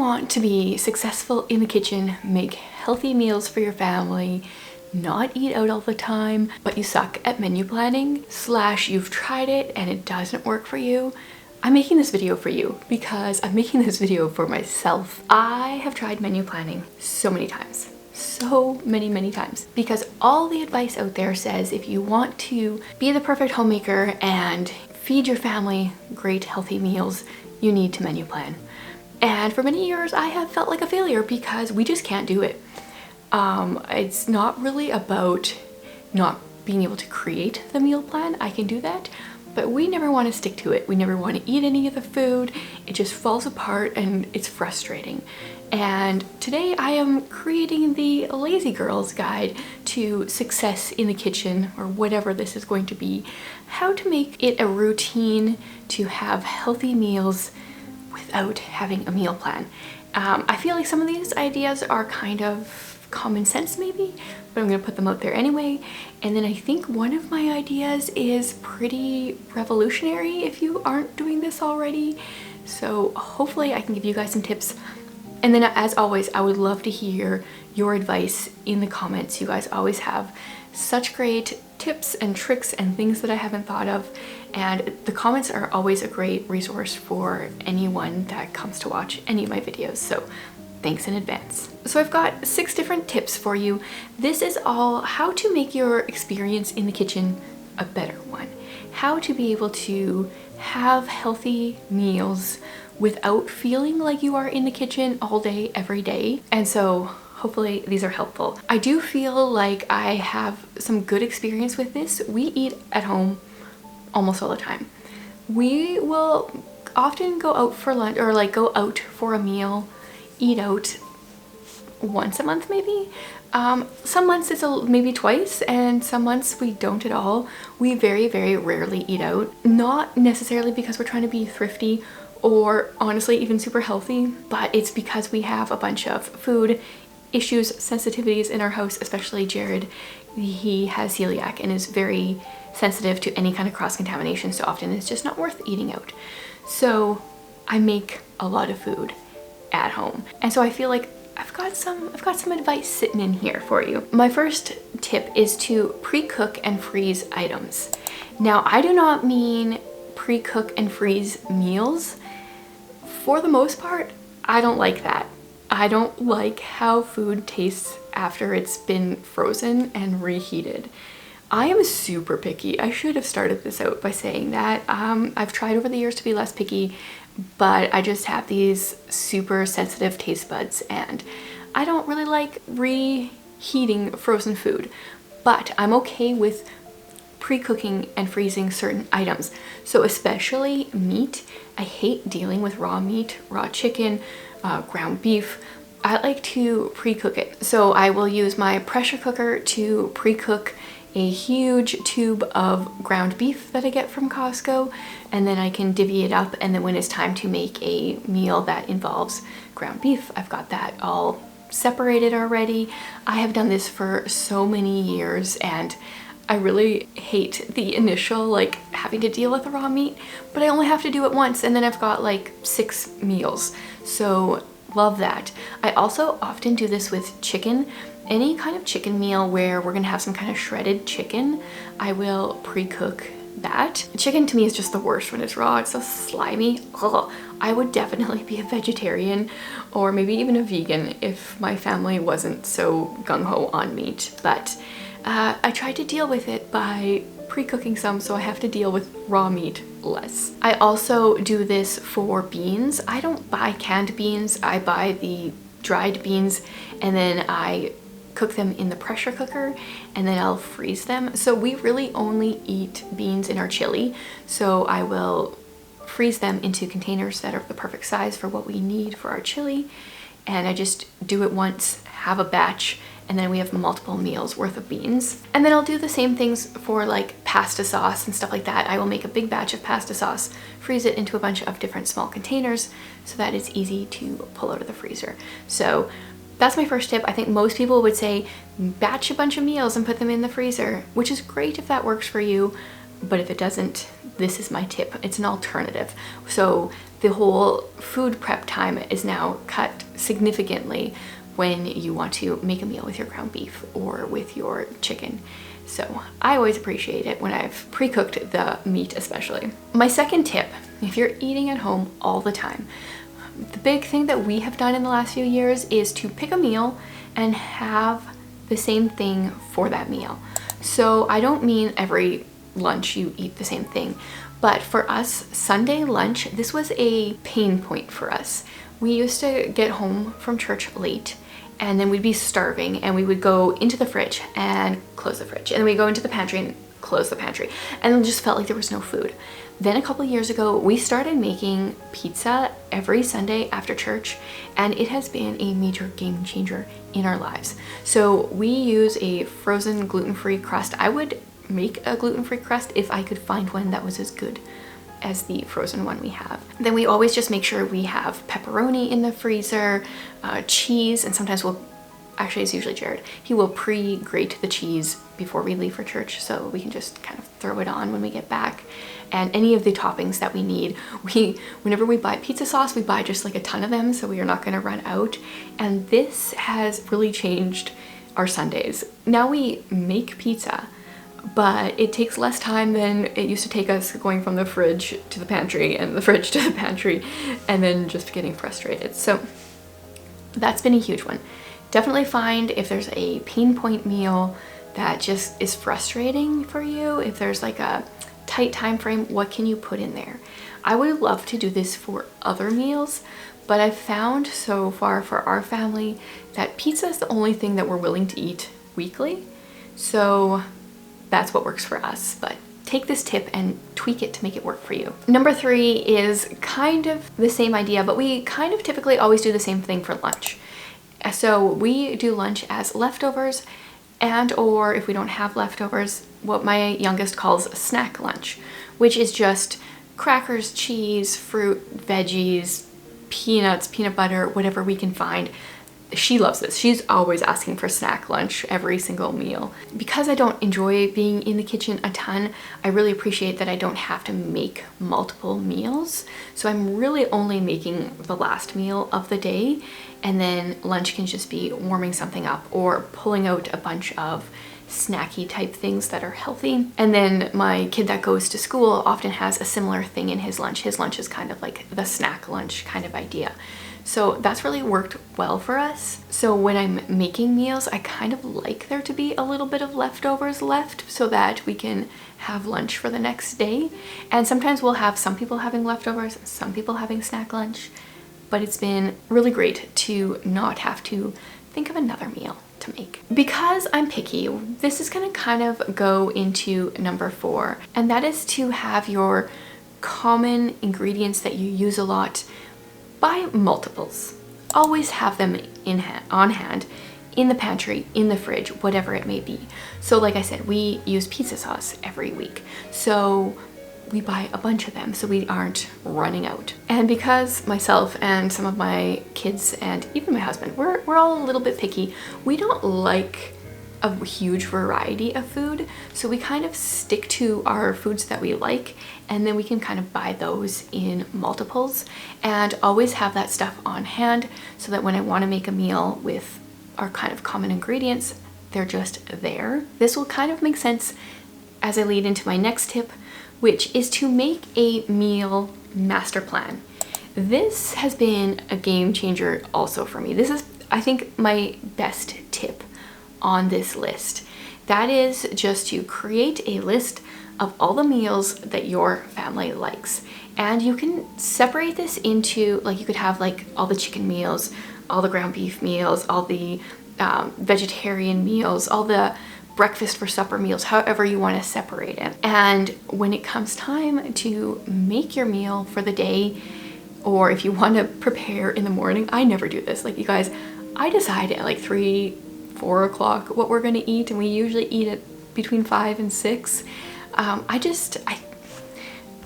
want to be successful in the kitchen, make healthy meals for your family, not eat out all the time, but you suck at menu planning, / you've tried it and it doesn't work for you, I'm making this video for you because I'm making this video for myself. I have tried menu planning so many times. So many times, because all the advice out there says if you want to be the perfect homemaker and feed your family great healthy meals, you need to menu plan. And for many years I have felt like a failure because we just can't do it. It's not really about not being able to create the meal plan. I can do that, but we never want to stick to it. We never want to eat any of the food. It just falls apart and it's frustrating. And today I am creating the Lazy Girl's Guide to Success in the Kitchen, or whatever this is going to be. How to make it a routine to have healthy meals without having a meal plan. I feel like some of these ideas are kind of common sense maybe, but I'm gonna put them out there anyway. And then I think one of my ideas is pretty revolutionary if you aren't doing this already. So hopefully I can give you guys some tips. And then as always, I would love to hear your advice in the comments. You guys always have such great tips and tricks and things that I haven't thought of. And the comments are always a great resource for anyone that comes to watch any of my videos. So thanks in advance. So I've got 6 different tips for you. This is all how to make your experience in the kitchen a better one. How to be able to have healthy meals without feeling like you are in the kitchen all day, every day. And so hopefully these are helpful. I do feel like I have some good experience with this. We eat at home almost all the time. We will often go out for lunch, or like go out for a meal, eat out once a month maybe. Some months it's maybe twice, and some months we don't at all. We very rarely eat out. Not necessarily because we're trying to be thrifty or honestly even super healthy, but it's because we have a bunch of food issues, sensitivities in our house, especially Jared. He has celiac and is very sensitive to any kind of cross-contamination, so often it's just not worth eating out. So I make a lot of food at home, and so I feel like I've got some advice sitting in here for you. My first tip is to pre-cook and freeze items. Now, I do not mean pre-cook and freeze meals. For the most part, I don't like that. I don't like how food tastes after it's been frozen and reheated. I am super picky. I should have started this out by saying that. I've tried over the years to be less picky, but I just have these super sensitive taste buds and I don't really like reheating frozen food. But I'm okay with pre-cooking and freezing certain items. So especially meat. I hate dealing with raw meat, raw chicken, ground beef. I like to pre-cook it. So I will use my pressure cooker to pre-cook a huge tube of ground beef that I get from Costco, and then I can divvy it up, and then when it's time to make a meal that involves ground beef, I've got that all separated already. I have done this for so many years and I really hate the initial like having to deal with the raw meat, but I only have to do it once and then I've got like 6 meals. So love that. I also often do this with chicken. Any kind of chicken meal where we're gonna have some kind of shredded chicken, I will pre-cook that. Chicken to me is just the worst when it's raw. It's so slimy. Ugh. I would definitely be a vegetarian or maybe even a vegan if my family wasn't so gung-ho on meat. But I try to deal with it by pre-cooking some, so I have to deal with raw meat less. I also do this for beans. I don't buy canned beans. I buy the dried beans and then I cook them in the pressure cooker and then I'll freeze them. So we really only eat beans in our chili. So I will freeze them into containers that are the perfect size for what we need for our chili. And I just do it once, have a batch, and then we have multiple meals worth of beans. And then I'll do the same things for like pasta sauce and stuff like that. I will make a big batch of pasta sauce, freeze it into a bunch of different small containers so that it's easy to pull out of the freezer. So that's my first tip. I think most people would say batch a bunch of meals and put them in the freezer, which is great if that works for you. But if it doesn't, this is my tip. It's an alternative. So the whole food prep time is now cut significantly when you want to make a meal with your ground beef or with your chicken. So I always appreciate it when I've pre-cooked the meat especially. My second tip, if you're eating at home all the time, the big thing that we have done in the last few years is to pick a meal and have the same thing for that meal. So I don't mean every lunch you eat the same thing, but for us, Sunday lunch, this was a pain point for us. We used to get home from church late, and then we'd be starving, and we would go into the fridge and close the fridge, and then we go into the pantry and close the pantry, and it just felt like there was no food. Then a couple of years ago, we started making pizza every Sunday after church, and it has been a major game changer in our lives. So we use a frozen gluten-free crust. I would make a gluten-free crust if I could find one that was as good as the frozen one we have. Then we always just make sure we have pepperoni in the freezer, cheese, and sometimes actually it's usually Jared, he will pre-grate the cheese before we leave for church so we can just kind of throw it on when we get back. And any of the toppings that we need, whenever we buy pizza sauce, we buy just like a ton of them so we are not going to run out. And this has really changed our Sundays. Now we make pizza, but it takes less time than it used to take us going from the fridge to the pantry and the fridge to the pantry and then just getting frustrated. So that's been a huge one. Definitely find if there's a pain point meal that just is frustrating for you, if there's like a tight time frame, what can you put in there? I would love to do this for other meals, but I've found so far for our family that pizza is the only thing that we're willing to eat weekly. So that's what works for us, but take this tip and tweak it to make it work for you. Number 3 is kind of the same idea, but we kind of typically always do the same thing for lunch. So we do lunch as leftovers, and or if we don't have leftovers, what my youngest calls a snack lunch, which is just crackers, cheese, fruit, veggies, peanuts, peanut butter, whatever we can find. She loves this. She's always asking for snack lunch every single meal. Because I don't enjoy being in the kitchen a ton, I really appreciate that I don't have to make multiple meals. So I'm really only making the last meal of the day, and then lunch can just be warming something up or pulling out a bunch of snacky type things that are healthy. And then my kid that goes to school often has a similar thing in his lunch. His lunch is kind of like the snack lunch kind of idea. So that's really worked well for us. So when I'm making meals, I kind of like there to be a little bit of leftovers left so that we can have lunch for the next day. And sometimes we'll have some people having leftovers, some people having snack lunch, but it's been really great to not have to think of another meal to make. Because I'm picky, this is gonna kind of go into number 4, and that is to have your common ingredients that you use a lot, buy multiples. Always have them on hand, in the pantry, in the fridge, whatever it may be. So like I said, we use pizza sauce every week. So we buy a bunch of them so we aren't running out. And because myself and some of my kids and even my husband, we're all a little bit picky, we don't like a huge variety of food, so we kind of stick to our foods that we like, and then we can kind of buy those in multiples and always have that stuff on hand so that when I want to make a meal with our kind of common ingredients, they're just there. This will kind of make sense as I lead into my next tip, which is to make a meal master plan. This has been a game changer also for me. This is, I think, my best tip on this list. That is just to create a list of all the meals that your family likes. And you can separate this into, like, you could have like all the chicken meals, all the ground beef meals, all the vegetarian meals, all the breakfast for supper meals, however you want to separate it. And when it comes time to make your meal for the day, or if you want to prepare in the morning, I never do this. Like, you guys, I decide at like 3-4 o'clock what we're going to eat, and we usually eat it between 5 and 6.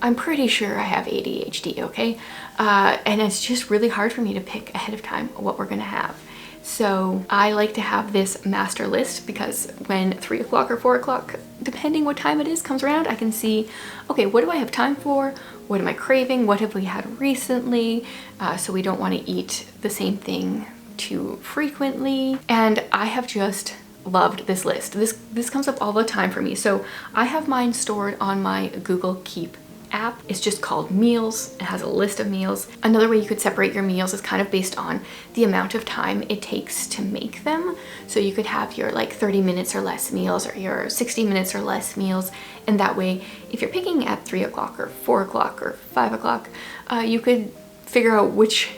I'm pretty sure I have ADHD, okay? And it's just really hard for me to pick ahead of time what we're going to have. So I like to have this master list, because when 3 o'clock or 4 o'clock depending what time it is comes around, I can see, okay, what do I have time for? What am I craving? What have we had recently? So we don't want to eat the same thing too frequently. And I have just loved this list. This comes up all the time for me. So I have mine stored on my Google Keep app. It's just called meals. It has a list of meals. Another way you could separate your meals is kind of based on the amount of time it takes to make them. So you could have your like 30 minutes or less meals, or your 60 minutes or less meals. And that way, if you're picking at 3 o'clock or 4 o'clock or 5 o'clock, you could figure out which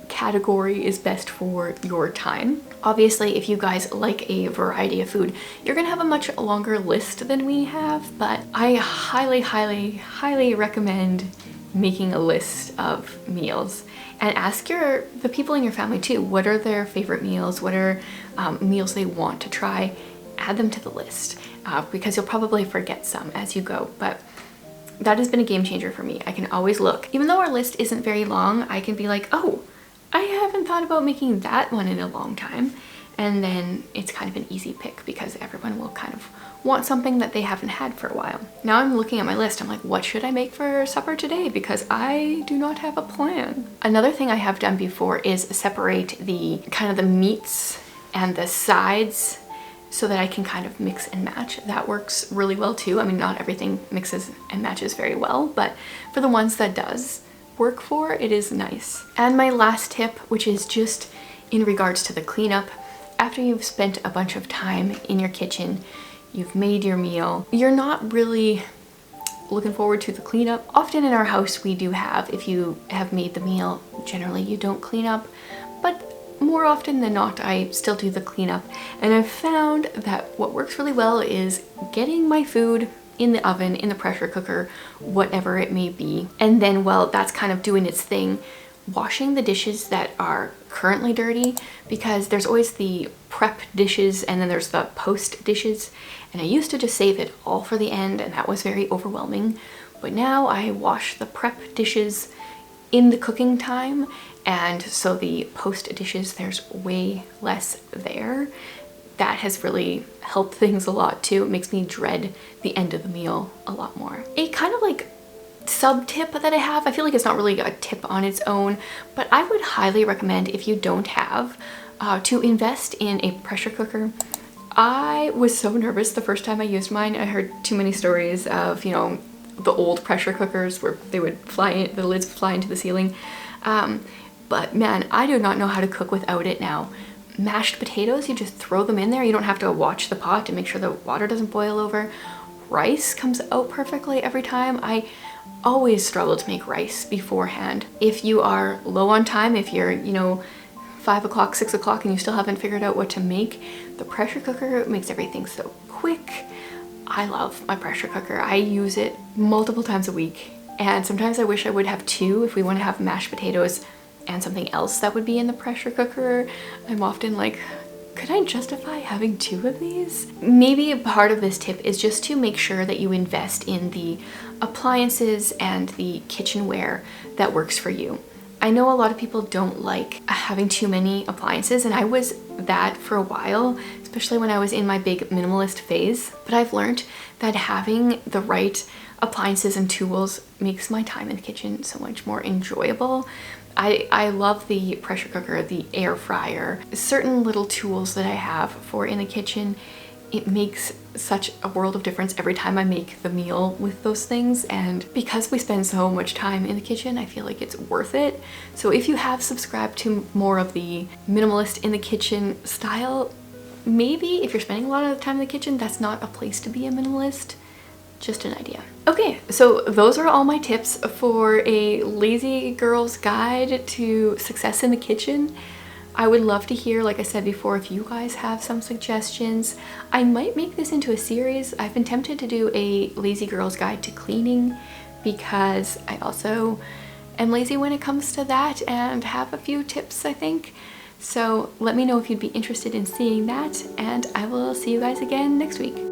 category is best for your time. Obviously, if you guys like a variety of food, you're gonna have a much longer list than we have, but I highly recommend making a list of meals, and ask the people in your family too, what are their favorite meals, what are meals they want to try. Add them to the list, because you'll probably forget some as you go, but that has been a game changer for me. I can always look. Even though our list isn't very long, I can be like, oh, I haven't thought about making that one in a long time. And then it's kind of an easy pick because everyone will kind of want something that they haven't had for a while. Now I'm looking at my list, I'm like, what should I make for supper today? Because I do not have a plan. Another thing I have done before is separate the kind of the meats and the sides so that I can kind of mix and match. That works really well too. I mean, not everything mixes and matches very well, but for the ones that does work for, it is nice. And my last tip, which is just in regards to the cleanup, after you've spent a bunch of time in your kitchen, you've made your meal, you're not really looking forward to the cleanup. Often in our house we do have, if you have made the meal, generally you don't clean up, but more often than not I still do the cleanup. And I've found that what works really well is getting my food in the oven, in the pressure cooker, whatever it may be. And then while that's kind of doing its thing, washing the dishes that are currently dirty, because there's always the prep dishes and then there's the post dishes. And I used to just save it all for the end, and that was very overwhelming. But now I wash the prep dishes in the cooking time, and so the post dishes, there's way less there. That has really helped things a lot too. It makes me dread the end of the meal a lot more. A kind of like sub tip that I have, I feel like it's not really a tip on its own, but I would highly recommend, if you don't have, to invest in a pressure cooker. I was so nervous the first time I used mine. I heard too many stories of, you know, the old pressure cookers where they would the lids would fly into the ceiling. But man, I do not know how to cook without it now. Mashed potatoes, you just throw them in there. You don't have to watch the pot to make sure the water doesn't boil over. Rice comes out perfectly every time. I always struggle to make rice beforehand. If you are low on time, if you're, you know, 5 o'clock, 6 o'clock and you still haven't figured out what to make, the pressure cooker makes everything so quick. I love my pressure cooker. I use it multiple times a week, and sometimes I wish I would have two if we want to have mashed potatoes and something else that would be in the pressure cooker. I'm often like, could I justify having two of these? Maybe a part of this tip is just to make sure that you invest in the appliances and the kitchenware that works for you. I know a lot of people don't like having too many appliances, and I was that for a while, especially when I was in my big minimalist phase. But I've learned that having the right appliances and tools makes my time in the kitchen so much more enjoyable. I love the pressure cooker, the air fryer, certain little tools that I have for in the kitchen. It makes such a world of difference every time I make the meal with those things, and because we spend so much time in the kitchen, I feel like it's worth it. So if you have subscribed to more of the minimalist in the kitchen style, maybe if you're spending a lot of time in the kitchen, that's not a place to be a minimalist. Just an idea. Okay, so those are all my tips for a lazy girl's guide to success in the kitchen. I would love to hear, like I said before, if you guys have some suggestions. I might make this into a series. I've been tempted to do a lazy girl's guide to cleaning because I also am lazy when it comes to that and have a few tips, I think. So let me know if you'd be interested in seeing that, and I will see you guys again next week.